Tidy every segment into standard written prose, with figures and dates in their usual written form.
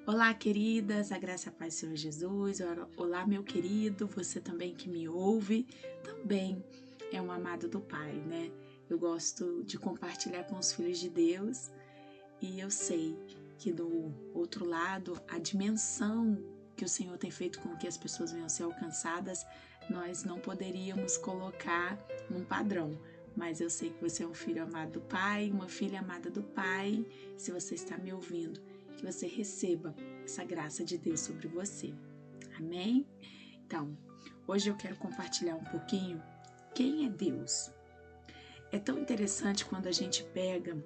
Olá, queridas, a graça e a paz do Senhor Jesus. Olá, meu querido, você também que me ouve, também é um amado do Pai, né? Eu gosto de compartilhar com os filhos de Deus e eu sei que do outro lado, a dimensão que o Senhor tem feito com que as pessoas venham a ser alcançadas, nós não poderíamos colocar num padrão. Mas eu sei que você é um filho amado do Pai, uma filha amada do Pai. Se você está me ouvindo, que você receba essa graça de Deus sobre você. Amém? Então, hoje eu quero compartilhar um pouquinho quem é Deus. É tão interessante quando a gente pega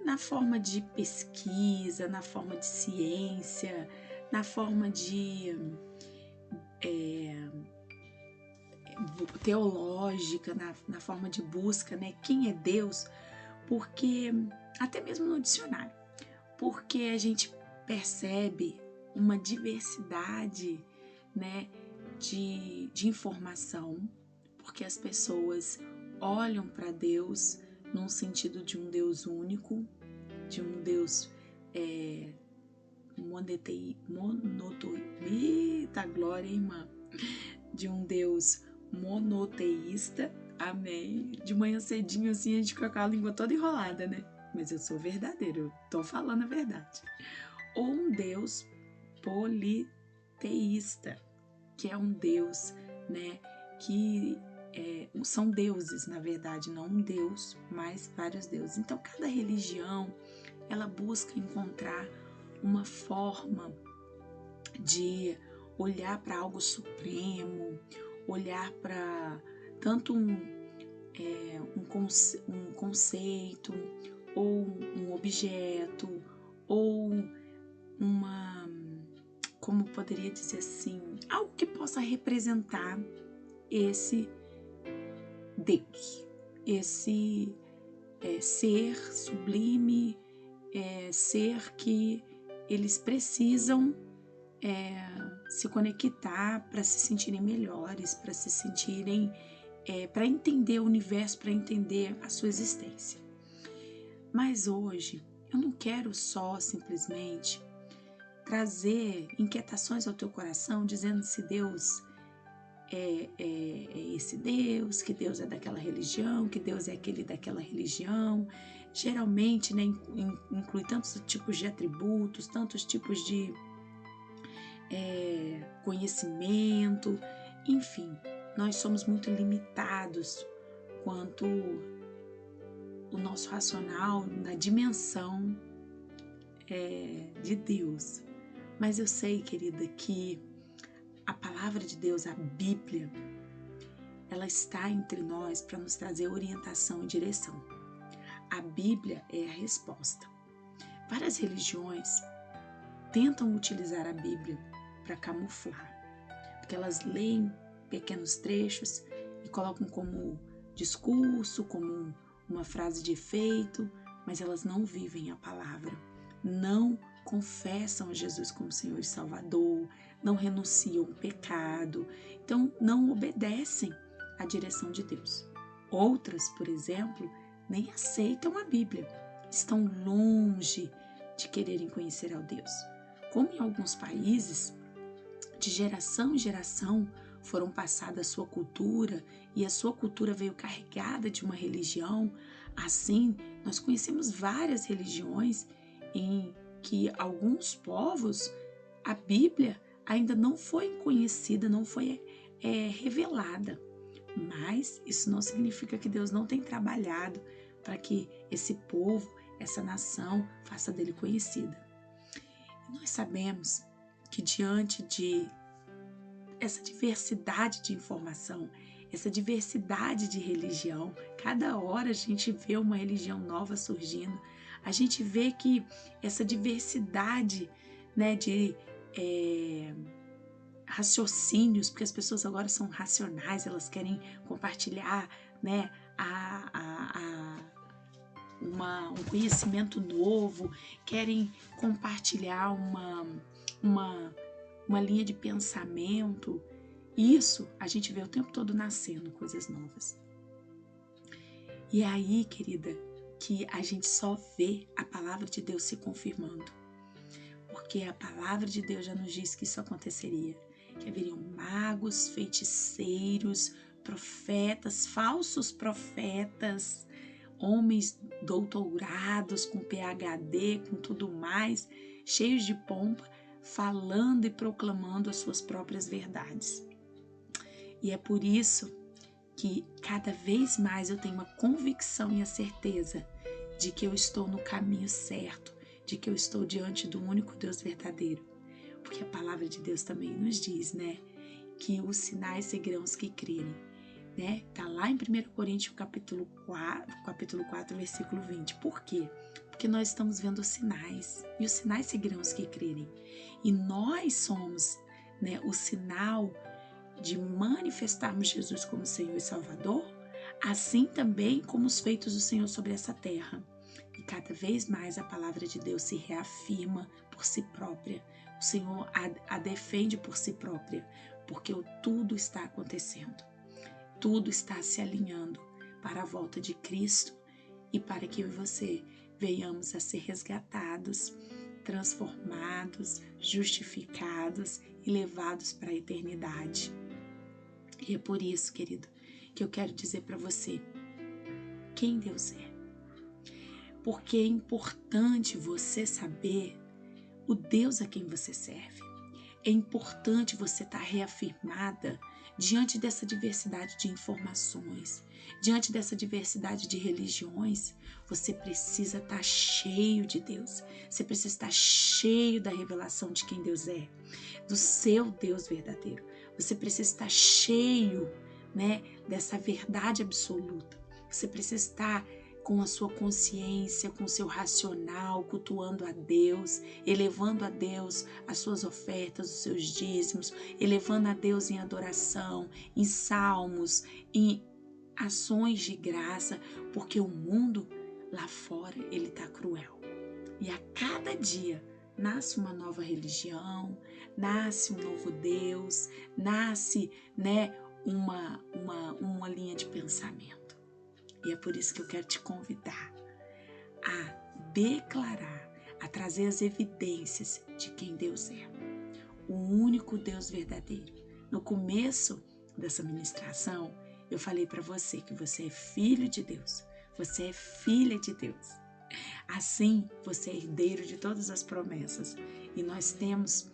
na forma de pesquisa, na forma de ciência, na forma de teológica, na forma de busca, né? Quem é Deus? Porque, até mesmo no dicionário, porque a gente percebe uma diversidade, né, de informação, porque as pessoas olham para Deus num sentido de um Deus único, de um Deus eita glória, irmã, de um Deus monoteísta, amém. De manhã cedinho assim a gente fica com a língua toda enrolada, né? Mas eu sou verdadeiro, eu tô falando a verdade. Ou um Deus politeísta, que é um Deus, né, que são deuses, na verdade, não um Deus, mas vários deuses. Então, cada religião, ela busca encontrar uma forma de olhar para algo supremo, olhar para tanto um conceito, ou um objeto, ou como poderia dizer assim, algo que possa representar esse Deus, esse ser sublime, ser que eles precisam se conectar para se sentirem melhores, para se sentirem, para entender o universo, para entender a sua existência. Mas hoje eu não quero só simplesmente trazer inquietações ao teu coração, dizendo se Deus é esse Deus, que Deus é daquela religião, que Deus é aquele daquela religião. Geralmente, né, inclui tantos tipos de atributos, tantos tipos de conhecimento, enfim, nós somos muito limitados quanto o nosso racional na dimensão de Deus. Mas eu sei, querida, que a palavra de Deus, a Bíblia, ela está entre nós para nos trazer orientação e direção. A Bíblia é a resposta. Várias religiões tentam utilizar a Bíblia para camuflar, porque elas leem pequenos trechos e colocam como discurso, como uma frase de efeito, mas elas não vivem a palavra, não confessam a Jesus como Senhor e Salvador, não renunciam ao pecado, então não obedecem à direção de Deus. Outras, por exemplo, nem aceitam a Bíblia, estão longe de quererem conhecer ao Deus. Como em alguns países, de geração em geração, foram passada a sua cultura e a sua cultura veio carregada de uma religião. Assim, nós conhecemos várias religiões em que alguns povos, a Bíblia ainda não foi conhecida, não foi revelada. Mas isso não significa que Deus não tem trabalhado para que esse povo, essa nação, faça dele conhecida. E nós sabemos que diante de essa diversidade de informação, essa diversidade de religião, cada hora a gente vê uma religião nova surgindo, a gente vê que essa diversidade, né, de raciocínios, porque as pessoas agora são racionais, elas querem compartilhar, né, um conhecimento novo, querem compartilhar uma linha de pensamento. Isso a gente vê o tempo todo nascendo coisas novas. E aí, querida, que a gente só vê a palavra de Deus se confirmando. Porque a palavra de Deus já nos diz que isso aconteceria. Que haveriam magos, feiticeiros, profetas, falsos profetas, homens doutorados, com PhD, com tudo mais, cheios de pompa, falando e proclamando as suas próprias verdades. E é por isso que cada vez mais eu tenho a convicção e a certeza de que eu estou no caminho certo, de que eu estou diante do único Deus verdadeiro. Porque a palavra de Deus também nos diz, né, que os sinais seguirão os que crerem, né? Tá lá em 1 Coríntios capítulo 4, versículo 20. Por quê? Porque nós estamos vendo os sinais, e os sinais seguirão os que crerem. E nós somos, né, o sinal de manifestarmos Jesus como Senhor e Salvador, assim também como os feitos do Senhor sobre essa terra. E cada vez mais a palavra de Deus se reafirma por si própria. O Senhor a defende por si própria, porque tudo está acontecendo. Tudo está se alinhando para a volta de Cristo e para que eu e você venhamos a ser resgatados, transformados, justificados e levados para a eternidade. E é por isso, querido, que eu quero dizer para você quem Deus é. Porque é importante você saber o Deus a quem você serve. É importante você estar reafirmada diante dessa diversidade de informações, diante dessa diversidade de religiões. Você precisa estar cheio de Deus. Você precisa estar cheio da revelação de quem Deus é, do seu Deus verdadeiro. Você precisa estar cheio, né, dessa verdade absoluta. Você precisa estar com a sua consciência, com o seu racional, cultuando a Deus, elevando a Deus as suas ofertas, os seus dízimos, elevando a Deus em adoração, em salmos, em ações de graça, porque o mundo lá fora, ele está cruel. E a cada dia nasce uma nova religião, nasce um novo Deus, nasce, né, uma linha de pensamento. E é por isso que eu quero te convidar a declarar, a trazer as evidências de quem Deus é. O único Deus verdadeiro. No começo dessa ministração, eu falei para você que você é filho de Deus. Você é filha de Deus. Assim, você é herdeiro de todas as promessas. E nós temos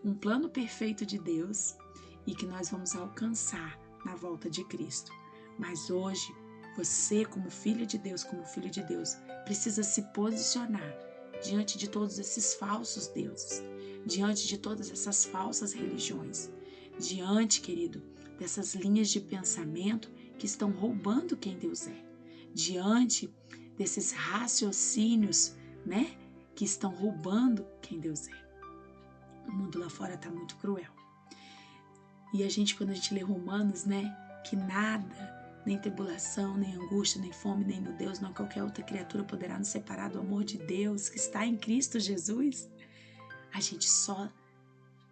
um plano perfeito de Deus e que nós vamos alcançar na volta de Cristo. Mas hoje, você, como filha de Deus, como filho de Deus, precisa se posicionar diante de todos esses falsos deuses, diante de todas essas falsas religiões, diante, querido, dessas linhas de pensamento que estão roubando quem Deus é, diante desses raciocínios, né, que estão roubando quem Deus é. O mundo lá fora está muito cruel. E quando a gente lê Romanos, né, que nada, nem tribulação, nem angústia, nem fome, nem nudez, não qualquer outra criatura poderá nos separar do amor de Deus que está em Cristo Jesus. A gente só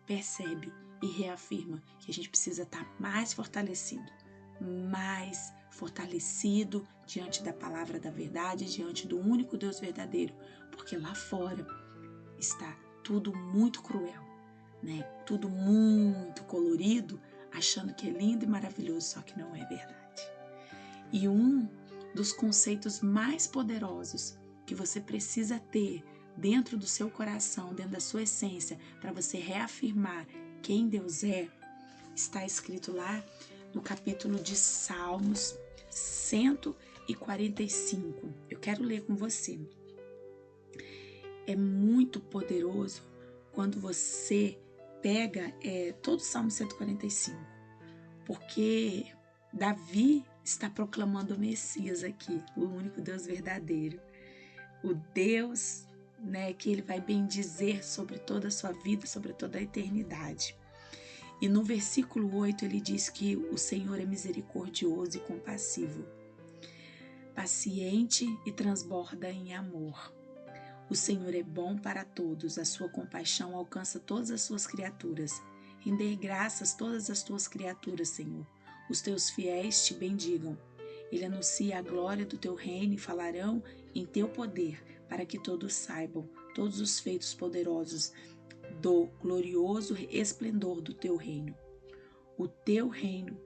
percebe e reafirma que a gente precisa estar mais fortalecido diante da palavra da verdade, diante do único Deus verdadeiro, porque lá fora está tudo muito cruel, né? Tudo muito colorido, achando que é lindo e maravilhoso, só que não é verdade. E um dos conceitos mais poderosos que você precisa ter dentro do seu coração, dentro da sua essência, para você reafirmar quem Deus é, está escrito lá no capítulo de Salmos 145. Eu quero ler com você. É muito poderoso quando você pega todo o Salmo 145, porque Davi está proclamando o Messias aqui, o único Deus verdadeiro, o Deus, né, que ele vai bendizer sobre toda a sua vida, sobre toda a eternidade. E no versículo 8 ele diz que o Senhor é misericordioso e compassivo, paciente e transborda em amor. O Senhor é bom para todos, a sua compaixão alcança todas as suas criaturas. Render graças todas as tuas criaturas, Senhor. Os teus fiéis te bendigam. Ele anuncia a glória do teu reino e falarão em teu poder, para que todos saibam todos os feitos poderosos do glorioso esplendor do teu reino. O teu reino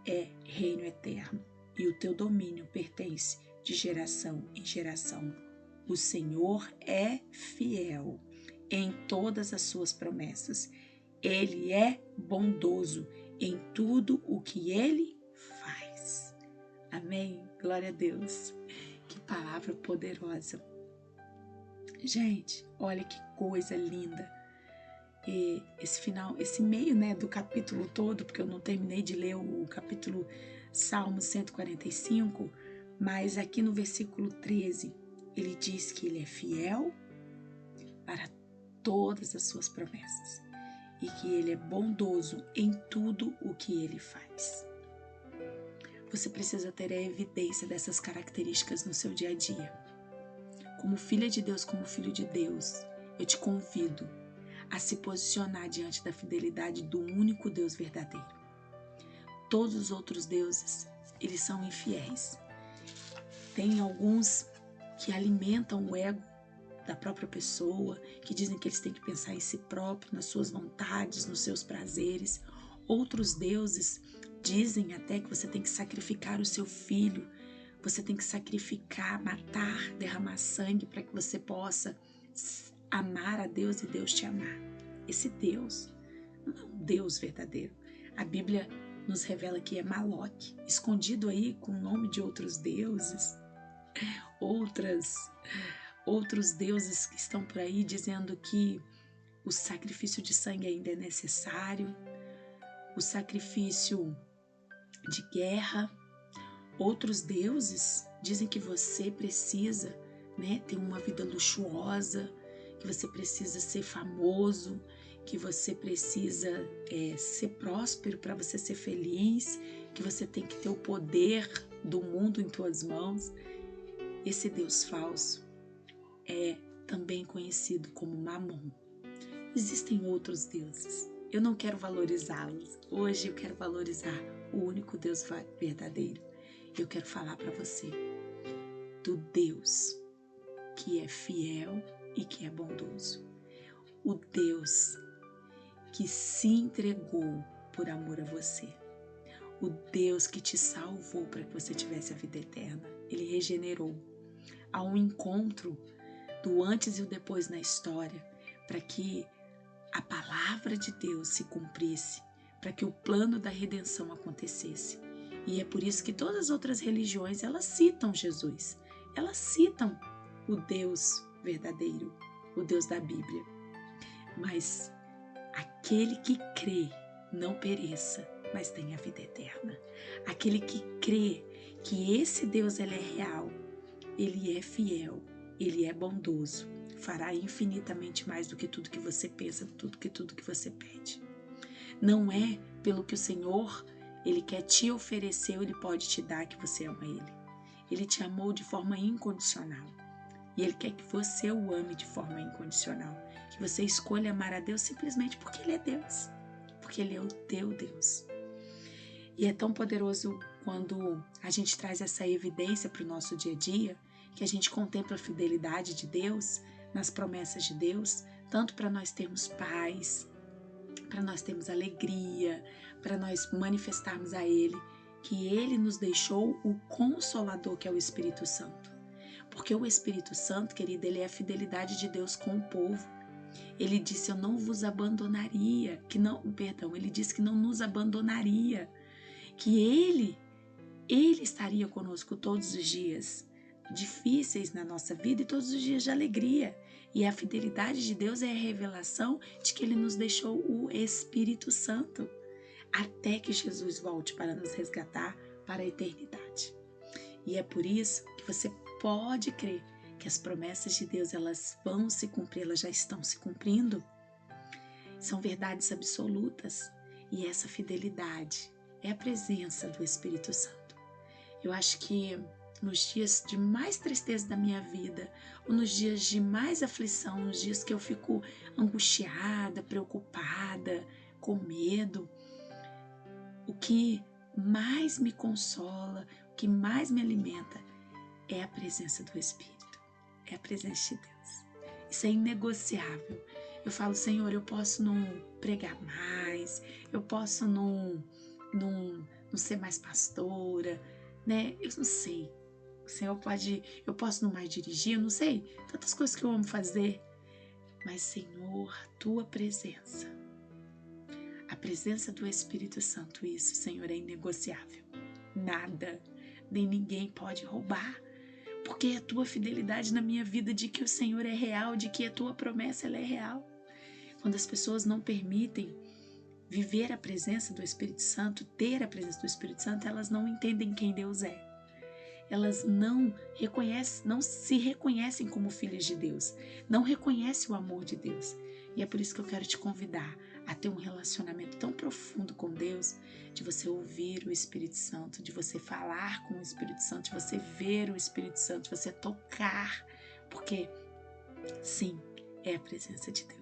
é reino eterno, e o teu domínio pertence de geração em geração. O Senhor é fiel em todas as suas promessas. Ele é bondoso em tudo o que ele faz. Amém? Glória a Deus. Que palavra poderosa. Gente, olha que coisa linda. E esse final, esse meio, do capítulo todo, porque eu não terminei de ler o capítulo Salmo 145, mas aqui no versículo 13, ele diz que ele é fiel para todas as suas promessas e que ele é bondoso em tudo o que ele faz. Você precisa ter a evidência dessas características no seu dia a dia. Como filha de Deus, como filho de Deus, eu te convido a se posicionar diante da fidelidade do único Deus verdadeiro. Todos os outros deuses, eles são infiéis. Tem alguns que alimentam o ego da própria pessoa, que dizem que eles têm que pensar em si próprio, nas suas vontades, nos seus prazeres. Outros deuses dizem até que você tem que sacrificar o seu filho, você tem que sacrificar, matar, derramar sangue para que você possa amar a Deus e Deus te amar. Esse Deus não é um Deus verdadeiro. A Bíblia nos revela que é Maloque, escondido aí com o nome de outros deuses, outros deuses que estão por aí dizendo que o sacrifício de sangue ainda é necessário, o sacrifício de guerra. Outros deuses dizem que você precisa, ter uma vida luxuosa, que você precisa ser famoso, que você precisa ser próspero para você ser feliz, que você tem que ter o poder do mundo em tuas mãos. Esse Deus falso é também conhecido como Mamon. Existem outros deuses. Eu não quero valorizá-los. Hoje eu quero valorizar o único Deus verdadeiro. Eu quero falar para você do Deus que é fiel e que é bondoso. O Deus que se entregou por amor a você. O Deus que te salvou para que você tivesse a vida eterna. Ele regenerou. Há um encontro do antes e o depois na história para que a palavra de Deus se cumprisse, para que o plano da redenção acontecesse. E é por isso que todas as outras religiões, elas citam Jesus. Elas citam o Deus verdadeiro, o Deus da Bíblia. Mas aquele que crê não pereça, mas tenha a vida eterna. Aquele que crê que esse Deus ele é real, ele é fiel, ele é bondoso, fará infinitamente mais do que tudo que você pensa, tudo que você pede. Não é pelo que o Senhor ele quer te oferecer ou ele pode te dar que você ama ele. Ele te amou de forma incondicional. E ele quer que você o ame de forma incondicional. Que você escolha amar a Deus simplesmente porque ele é Deus. Porque ele é o teu Deus. E é tão poderoso quando a gente traz essa evidência para o nosso dia a dia, que a gente contempla a fidelidade de Deus nas promessas de Deus, tanto para nós termos paz, para nós termos alegria, para nós manifestarmos a Ele, que Ele nos deixou o Consolador, que é o Espírito Santo. Porque o Espírito Santo, querido, ele é a fidelidade de Deus com o povo. Ele disse, eu não vos abandonaria, ele disse que não nos abandonaria, que Ele estaria conosco todos os dias difíceis na nossa vida e todos os dias de alegria. E a fidelidade de Deus é a revelação de que Ele nos deixou o Espírito Santo até que Jesus volte para nos resgatar para a eternidade. E é por isso que você pode crer que as promessas de Deus elas vão se cumprir, elas já estão se cumprindo. São verdades absolutas e essa fidelidade é a presença do Espírito Santo. Eu acho que nos dias de mais tristeza da minha vida, ou nos dias de mais aflição, nos dias que eu fico angustiada, preocupada, com medo, o que mais me consola, o que mais me alimenta é a presença do Espírito. é a presença de Deus. Isso é inegociável. Eu falo, Senhor, eu posso não pregar mais, eu posso não ser mais pastora, né? Eu não sei. O Senhor pode, eu posso não mais dirigir, eu não sei. Tantas coisas que eu amo fazer. Mas, Senhor, a tua presença, a presença do Espírito Santo, isso, Senhor, é inegociável. Nada, nem ninguém pode roubar. Porque é a tua fidelidade na minha vida de que o Senhor é real, de que a tua promessa ela é real. Quando as pessoas não permitem viver a presença do Espírito Santo, ter a presença do Espírito Santo, elas não entendem quem Deus é. Elas não se reconhecem como filhas de Deus, não reconhecem o amor de Deus. E é por isso que eu quero te convidar a ter um relacionamento tão profundo com Deus, de você ouvir o Espírito Santo, de você falar com o Espírito Santo, de você ver o Espírito Santo, de você tocar, porque sim, é a presença de Deus.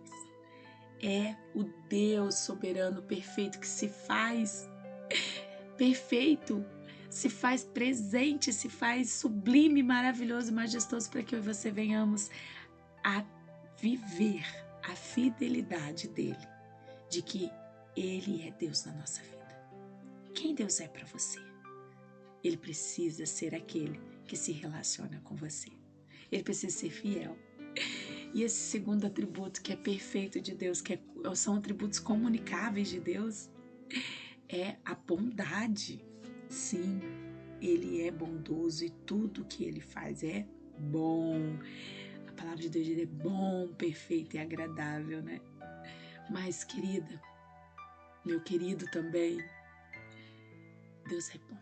É o Deus soberano, perfeito, que se faz perfeito, se faz presente, se faz sublime, maravilhoso, majestoso, para que eu e você venhamos a viver a fidelidade dele, de que ele é Deus na nossa vida. Quem Deus é para você? Ele precisa ser aquele que se relaciona com você. Ele precisa ser fiel. E esse segundo atributo que é perfeito de Deus, são atributos comunicáveis de Deus, é a bondade. Sim, ele é bondoso e tudo que ele faz é bom. A palavra de Deus é bom, perfeito e agradável, né? Mas, querida, meu querido também, Deus é bom.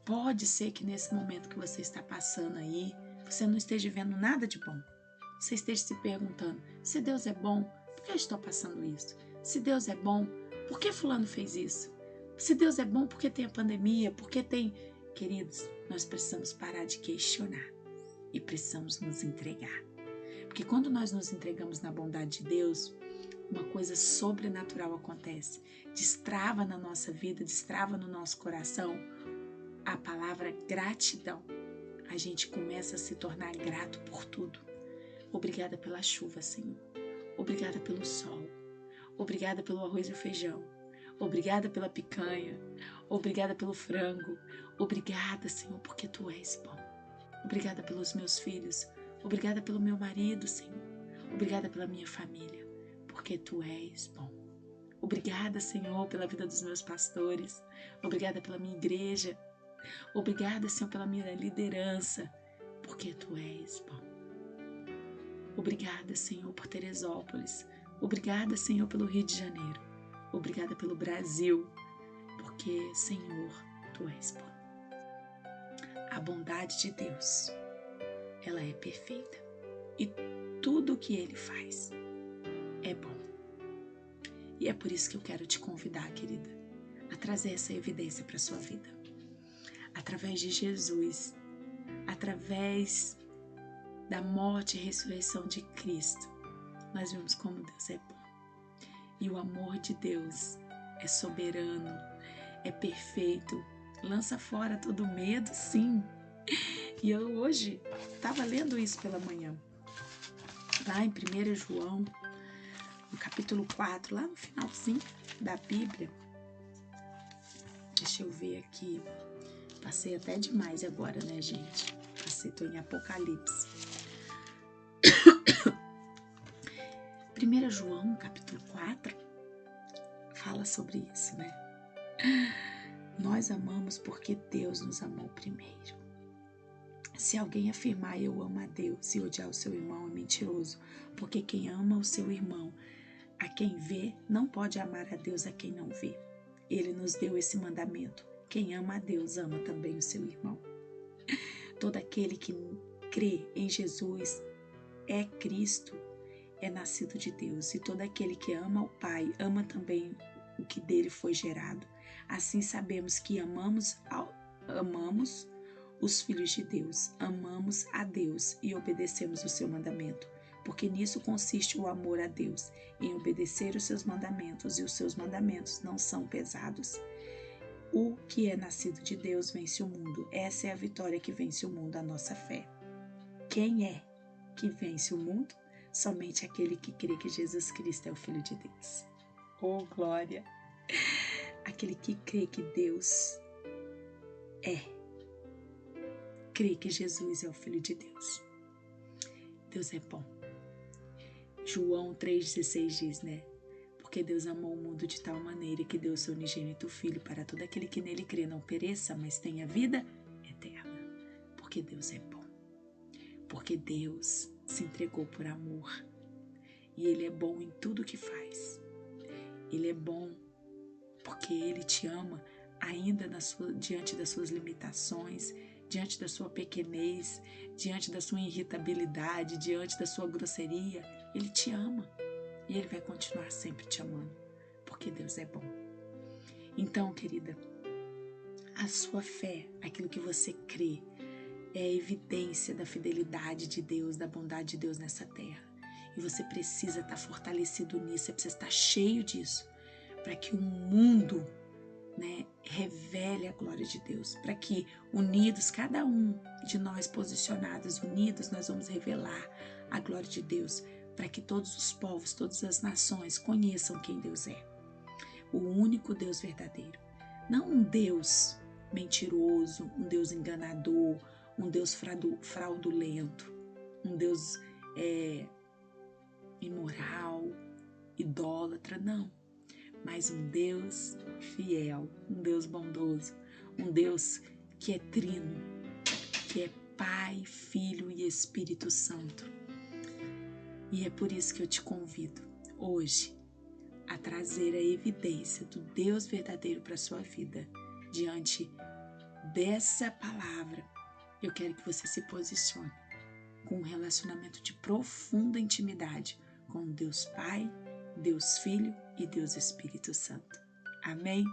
Pode ser que nesse momento que você está passando aí, você não esteja vendo nada de bom. Você esteja se perguntando, se Deus é bom, por que eu estou passando isso? Se Deus é bom, por que fulano fez isso? Se Deus é bom, por que tem a pandemia? Por que tem... Queridos, nós precisamos parar de questionar e precisamos nos entregar. Porque quando nós nos entregamos na bondade de Deus, uma coisa sobrenatural acontece. Destrava na nossa vida, destrava no nosso coração a palavra gratidão. A gente começa a se tornar grato por tudo. Obrigada pela chuva, Senhor. Obrigada pelo sol. Obrigada pelo arroz e o feijão. Obrigada pela picanha. Obrigada pelo frango. Obrigada, Senhor, porque Tu és bom. Obrigada pelos meus filhos. Obrigada pelo meu marido, Senhor. Obrigada pela minha família, porque Tu és bom. Obrigada, Senhor, pela vida dos meus pastores. Obrigada pela minha igreja. Obrigada, Senhor, pela minha liderança, porque Tu és bom. Obrigada, Senhor, por Teresópolis. Obrigada, Senhor, pelo Rio de Janeiro. Obrigada pelo Brasil, porque, Senhor, Tu és bom. A bondade de Deus, ela é perfeita. E tudo o que Ele faz é bom. E é por isso que eu quero te convidar, querida, a trazer essa evidência para a sua vida. Através de Jesus, através da morte e ressurreição de Cristo, nós vemos como Deus é bom. E o amor de Deus é soberano, é perfeito, lança fora todo medo, sim. E eu hoje estava lendo isso pela manhã, lá em 1 João, no capítulo 4, lá no finalzinho da Bíblia. Deixa eu ver aqui. Passei até demais agora, né, gente? Tô em Apocalipse. 1 João, capítulo 4, fala sobre isso, né? Nós amamos porque Deus nos amou primeiro. Se alguém afirmar eu amo a Deus e odiar o seu irmão é mentiroso, porque quem ama o seu irmão, a quem vê, não pode amar a Deus a quem não vê. Ele nos deu esse mandamento. Quem ama a Deus ama também o seu irmão. Todo aquele que crê em Jesus é Cristo, é nascido de Deus. E todo aquele que ama o Pai, ama também o que dele foi gerado. Assim sabemos que amamos os filhos de Deus, amamos a Deus e obedecemos o seu mandamento. Porque nisso consiste o amor a Deus, em obedecer os seus mandamentos, e os seus mandamentos não são pesados. O que é nascido de Deus vence o mundo. Essa é a vitória que vence o mundo, a nossa fé. quem é que vence o mundo? Somente aquele que crê que Jesus Cristo é o Filho de Deus. Oh, glória! Aquele que crê que Deus crê que Jesus é o Filho de Deus. Deus é bom. João 3,16 diz, né? Porque Deus amou o mundo de tal maneira que deu seu unigênito Filho para todo aquele que nele crê não pereça, mas tenha vida eterna. Porque Deus é bom. Porque Deus se entregou por amor. E Ele é bom em tudo que faz. Ele é bom porque Ele te ama ainda diante das suas limitações, diante da sua pequenez, diante da sua irritabilidade, diante da sua grosseria. Ele te ama e Ele vai continuar sempre te amando, porque Deus é bom. Então, querida, a sua fé, aquilo que você crê, é a evidência da fidelidade de Deus, da bondade de Deus nessa terra. E você precisa estar fortalecido nisso, você precisa estar cheio disso, para que o mundo, né, revele a glória de Deus, para que unidos, cada um de nós posicionados, unidos, nós vamos revelar a glória de Deus, para que todos os povos, todas as nações conheçam quem Deus é, o único Deus verdadeiro, não um Deus mentiroso, um Deus enganador, um Deus fraudulento, um Deus imoral, idólatra, não. Mas um Deus fiel, um Deus bondoso, um Deus que é trino, que é Pai, Filho e Espírito Santo. E é por isso que eu te convido hoje a trazer a evidência do Deus verdadeiro para a sua vida. Diante dessa palavra, eu quero que você se posicione com um relacionamento de profunda intimidade com Deus Pai, Deus Filho e Deus Espírito Santo. Amém?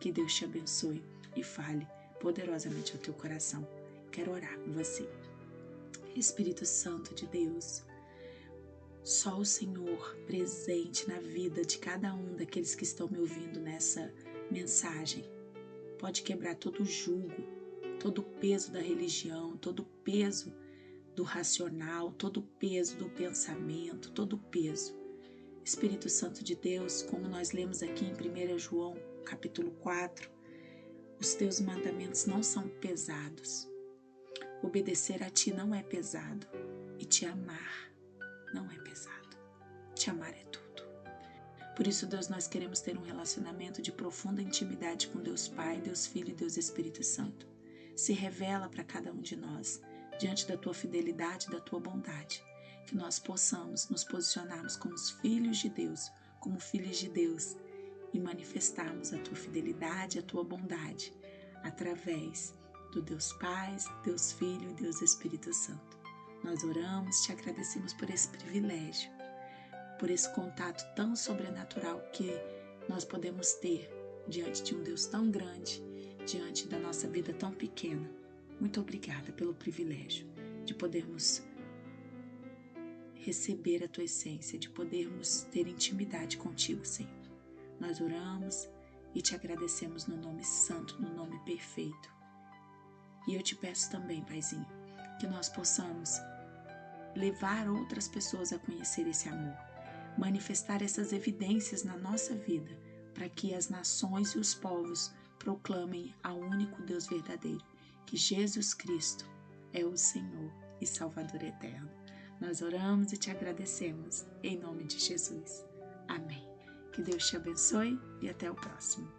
Que Deus te abençoe e fale poderosamente ao teu coração. Quero orar com você. Espírito Santo de Deus, só o Senhor presente na vida de cada um daqueles que estão me ouvindo nessa mensagem pode quebrar todo o jugo, todo o peso da religião, todo o peso do racional, todo o peso do pensamento, todo o peso. Espírito Santo de Deus, como nós lemos aqui em 1 João, capítulo 4, os teus mandamentos não são pesados. Obedecer a ti não é pesado e te amar não é pesado. Te amar é tudo. Por isso, Deus, nós queremos ter um relacionamento de profunda intimidade com Deus Pai, Deus Filho e Deus Espírito Santo. Se revela para cada um de nós, diante da tua fidelidade e da tua bondade, que nós possamos nos posicionarmos como os filhos de Deus, como filhos de Deus, e manifestarmos a tua fidelidade, a tua bondade, através do Deus Pai, Deus Filho e Deus Espírito Santo. Nós oramos, te agradecemos por esse privilégio, por esse contato tão sobrenatural que nós podemos ter diante de um Deus tão grande, diante da nossa vida tão pequena. Muito obrigada pelo privilégio de podermos receber a tua essência, de podermos ter intimidade contigo, Senhor. Nós oramos e te agradecemos no nome santo, no nome perfeito. E eu te peço também, Paizinho, que nós possamos levar outras pessoas a conhecer esse amor, manifestar essas evidências na nossa vida, para que as nações e os povos proclamem ao único Deus verdadeiro, que Jesus Cristo é o Senhor e Salvador eterno. Nós oramos e te agradecemos, em nome de Jesus. Amém. Que Deus te abençoe e até o próximo.